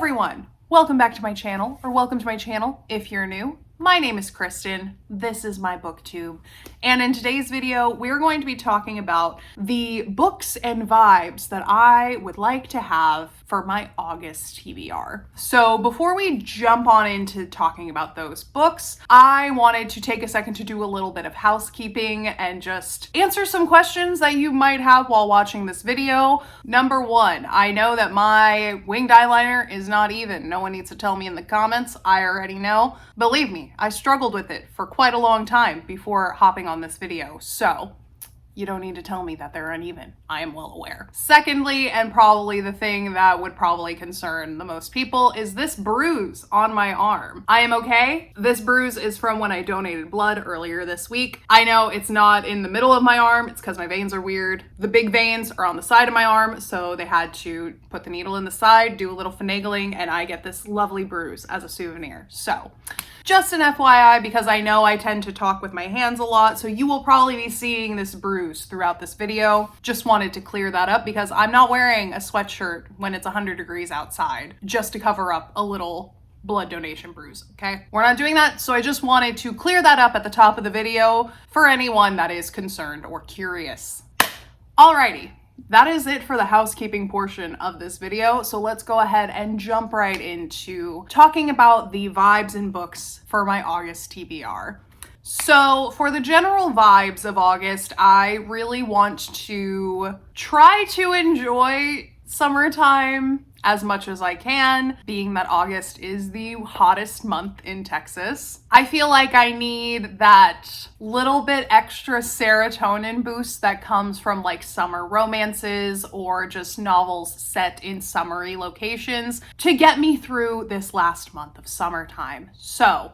everyone! Welcome back to my channel, or welcome to my channel if you're new. My name is Kristen, this is my booktube, and in today's video we're going to be talking about the books and vibes that I would like to have for my August TBR. So before we jump on into talking about those books, I wanted to take a second to do a little bit of housekeeping and just answer some questions that you might have while watching this video. Number one, I know that my winged eyeliner is not even. No one needs to tell me in the comments, I already know. Believe me, I struggled with it for quite a long time before hopping on this video, so you don't need to tell me that they're uneven. I am well aware. Secondly, and probably the thing that would probably concern the most people, is this bruise on my arm. I am okay. This bruise is from when I donated blood earlier this week. I know it's not in the middle of my arm. It's because my veins are weird. The big veins are on the side of my arm, so they had to put the needle in the side, do a little finagling, and I get this lovely bruise as a souvenir. So just an FYI, because I know I tend to talk with my hands a lot, so you will probably be seeing this bruise throughout this video. Just wanted to clear that up because I'm not wearing a sweatshirt when it's 100 degrees outside just to cover up a little blood donation bruise, okay? We're not doing that, so I just wanted to clear that up at the top of the video for anyone that is concerned or curious. Alrighty. That is it for the housekeeping portion of this video, so let's go ahead and jump right into talking about the vibes and books for my August TBR. So for the general vibes of August, I really want to try to enjoy summertime as much as I can, being that August is the hottest month in Texas. I feel like I need that little bit extra serotonin boost that comes from like summer romances or just novels set in summery locations to get me through this last month of summertime. So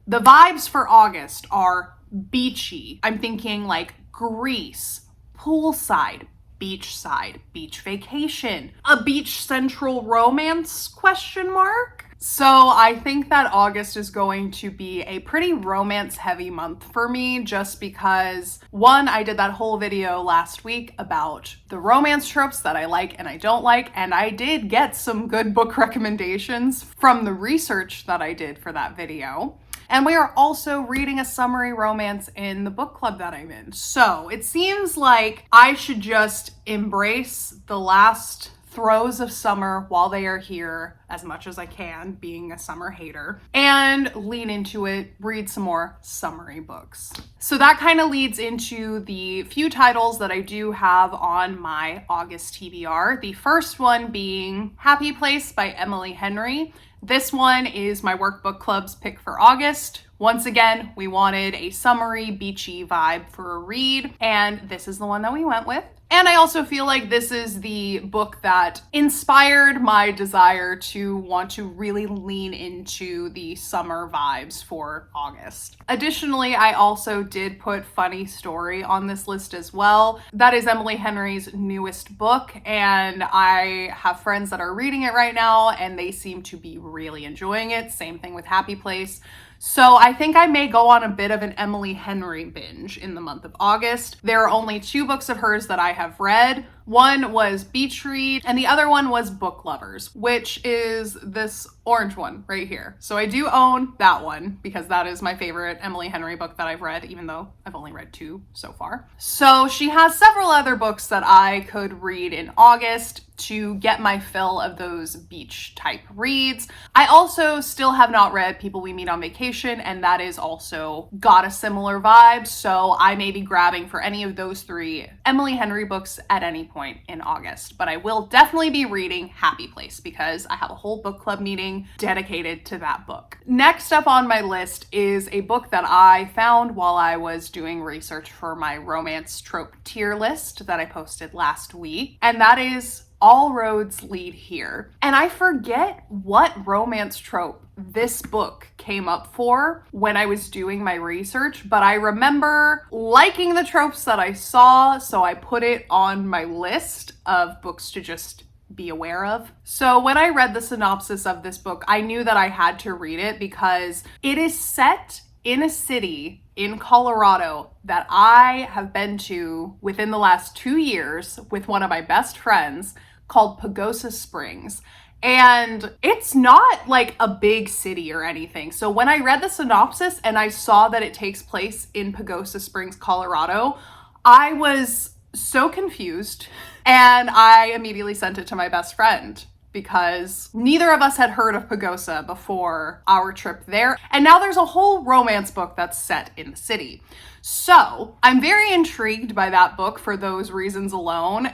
the vibes for August are beachy. I'm thinking like Greece, poolside, beachside, beach vacation, a beach central romance question mark. So I think that August is going to be a pretty romance heavy month for me just because one, I did that whole video last week about the romance tropes that I like and I don't like, and I did get some good book recommendations from the research that I did for that video. And we are also reading a summery romance in the book club that I'm in. So it seems like I should just embrace the last throes of summer while they are here as much as I can, being a summer hater, and lean into it, read some more summery books. So that kind of leads into the few titles that I do have on my August TBR. The first one being Happy Place by Emily Henry. This one is my work book club's pick for August. Once again, we wanted a summery, beachy vibe for a read, and this is the one that we went with. And I also feel like this is the book that inspired my desire to want to really lean into the summer vibes for August. Additionally, I also did put Funny Story on this list as well. That is Emily Henry's newest book, and I have friends that are reading it right now, and they seem to be really enjoying it. Same thing with Happy Place. So I think I may go on a bit of an Emily Henry binge in the month of August. There are only 2 books of hers that I have read. One was Beach Read, and the other one was Book Lovers, which is this orange one right here. So I do own that one because that is my favorite Emily Henry book that I've read, even though I've only read 2 so far. So she has several other books that I could read in August to get my fill of those beach type reads. I also still have not read People We Meet on Vacation, and that is also got a similar vibe. So I may be grabbing for any of those 3 Emily Henry books at any point in August, but I will definitely be reading Happy Place because I have a whole book club meeting dedicated to that book. Next up on my list is a book that I found while I was doing research for my romance trope tier list that I posted last week, and that is All Roads Lead Here. And I forget what romance trope this book came up for when I was doing my research, but I remember liking the tropes that I saw, so I put it on my list of books to just be aware of. So when I read the synopsis of this book, I knew that I had to read it because it is set in a city in Colorado that I have been to within the last 2 years with one of my best friends called Pagosa Springs. And it's not like a big city or anything. So when I read the synopsis and I saw that it takes place in Pagosa Springs, Colorado, I was so confused, and I immediately sent it to my best friend because neither of us had heard of Pagosa before our trip there. And now there's a whole romance book that's set in the city. So I'm very intrigued by that book for those reasons alone.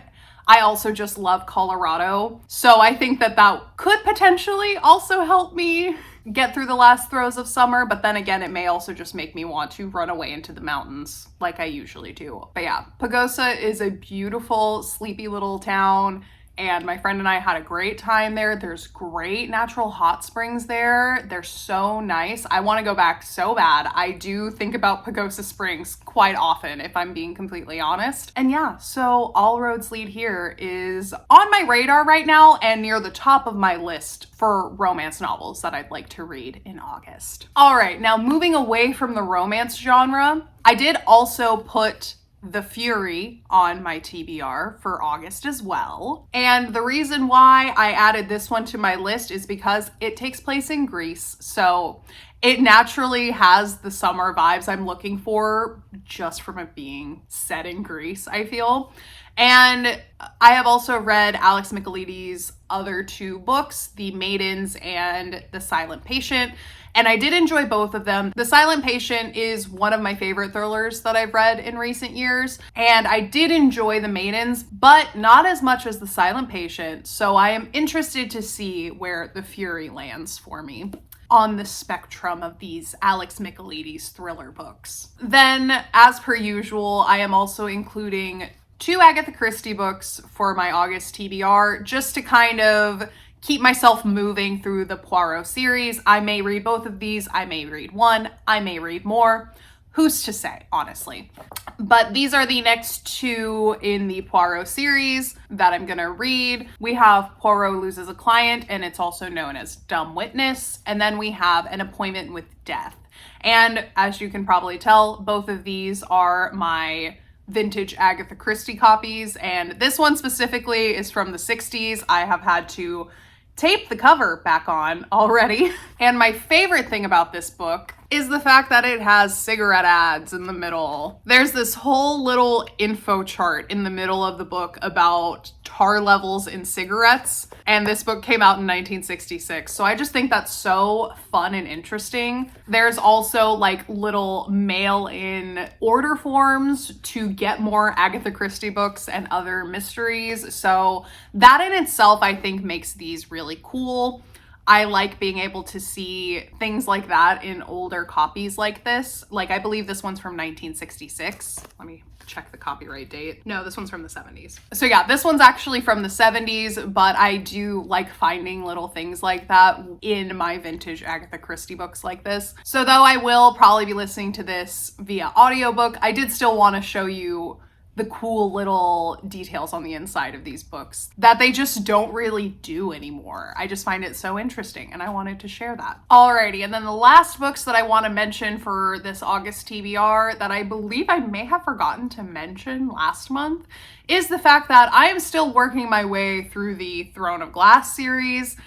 I also just love Colorado. So I think that that could potentially also help me get through the last throes of summer, but then again, it may also just make me want to run away into the mountains like I usually do. But yeah, Pagosa is a beautiful, sleepy little town, and my friend and I had a great time there. There's great natural hot springs there. They're so nice. I want to go back so bad. I do think about Pagosa Springs quite often, if I'm being completely honest. And yeah, so All Roads Lead Here is on my radar right now and near the top of my list for romance novels that I'd like to read in August. All right, now moving away from the romance genre, I did also put The Fury on my TBR for August as well. And the reason why I added this one to my list is because it takes place in Greece. So it naturally has the summer vibes I'm looking for just from it being set in Greece, I feel. And I have also read Alex Michaelides' other two books, The Maidens and The Silent Patient, and I did enjoy both of them. The Silent Patient is one of my favorite thrillers that I've read in recent years, and I did enjoy The Maidens, but not as much as The Silent Patient, so I am interested to see where The Fury lands for me on the spectrum of these Alex Michaelides thriller books. Then, as per usual, I am also including 2 Agatha Christie books for my August TBR, just to kind of keep myself moving through the Poirot series. I may read both of these, I may read one, I may read more. Who's to say, honestly? But these are the next 2 in the Poirot series that I'm gonna read. We have Poirot Loses a Client, and it's also known as Dumb Witness. And then we have An Appointment with Death. And as you can probably tell, both of these are my vintage Agatha Christie copies, and this one specifically is from the 60s. I have had to tape the cover back on already. And my favorite thing about this book is the fact that it has cigarette ads in the middle. There's this whole little info chart in the middle of the book about tar levels in cigarettes, and this book came out in 1966, so I just think that's so fun and interesting. There's also like little mail-in order forms to get more Agatha Christie books and other mysteries, so that in itself I think makes these really cool. I like being able to see things like that in older copies like this. Like, I believe this one's from 1966. Let me check the copyright date. No, this one's from the 70s. So yeah, this one's actually from the 70s, but I do like finding little things like that in my vintage Agatha Christie books like this. So though I will probably be listening to this via audiobook, I did still want to show you the cool little details on the inside of these books that they just don't really do anymore. I just find it so interesting, and I wanted to share that. Alrighty, and then the last books that I want to mention for this August TBR that I believe I may have forgotten to mention last month is the fact that I am still working my way through the Throne of Glass series,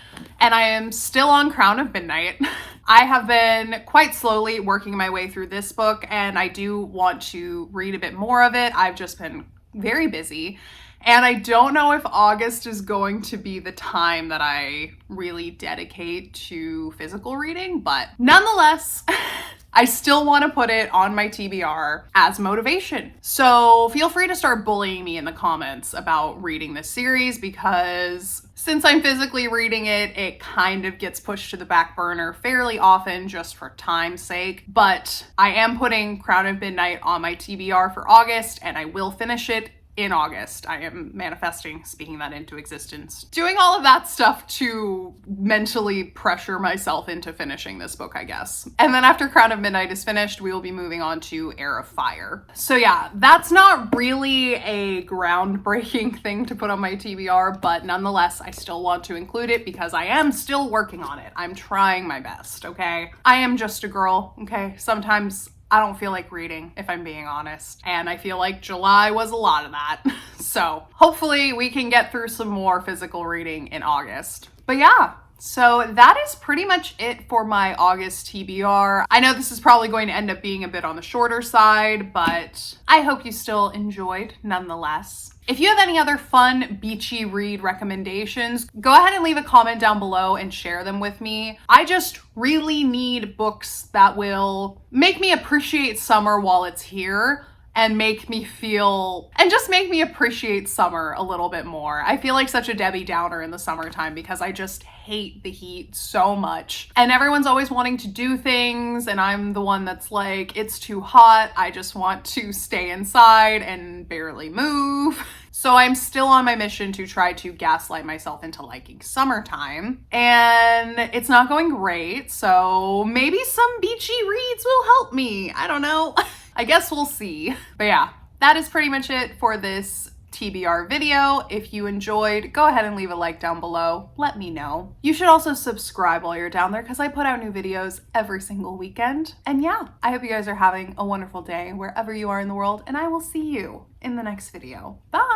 and I am still on Crown of Midnight. I have been quite slowly working my way through this book, and I do want to read a bit more of it. I've just been very busy, and I don't know if August is going to be the time that I really dedicate to physical reading, but nonetheless, I still want to put it on my TBR as motivation. So feel free to start bullying me in the comments about reading this series, because since I'm physically reading it, it kind of gets pushed to the back burner fairly often just for time's sake. But I am putting Crown of Midnight on my TBR for August, and I will finish it in August. I am manifesting, speaking that into existence, doing all of that stuff to mentally pressure myself into finishing this book, I guess. And then after Crown of Midnight is finished, we will be moving on to Heir of Fire. So yeah, that's not really a groundbreaking thing to put on my TBR, but nonetheless, I still want to include it because I am still working on it. I'm trying my best, okay? I am just a girl, okay? Sometimes I don't feel like reading, if I'm being honest. And I feel like July was a lot of that. So hopefully we can get through some more physical reading in August. But yeah, so that is pretty much it for my August TBR. I know this is probably going to end up being a bit on the shorter side, but I hope you still enjoyed nonetheless. If you have any other fun beachy read recommendations, go ahead and leave a comment down below and share them with me. I just really need books that will make me appreciate summer while it's here and make me appreciate summer a little bit more. I feel like such a Debbie Downer in the summertime because I just hate the heat so much. And everyone's always wanting to do things, and I'm the one that's like, it's too hot. I just want to stay inside and barely move. So I'm still on my mission to try to gaslight myself into liking summertime, and it's not going great. So maybe some beachy reads will help me. I don't know. I guess we'll see. But yeah, that is pretty much it for this TBR video. If you enjoyed, go ahead and leave a like down below. Let me know. You should also subscribe while you're down there because I put out new videos every single weekend. And yeah, I hope you guys are having a wonderful day wherever you are in the world, and I will see you in the next video. Bye!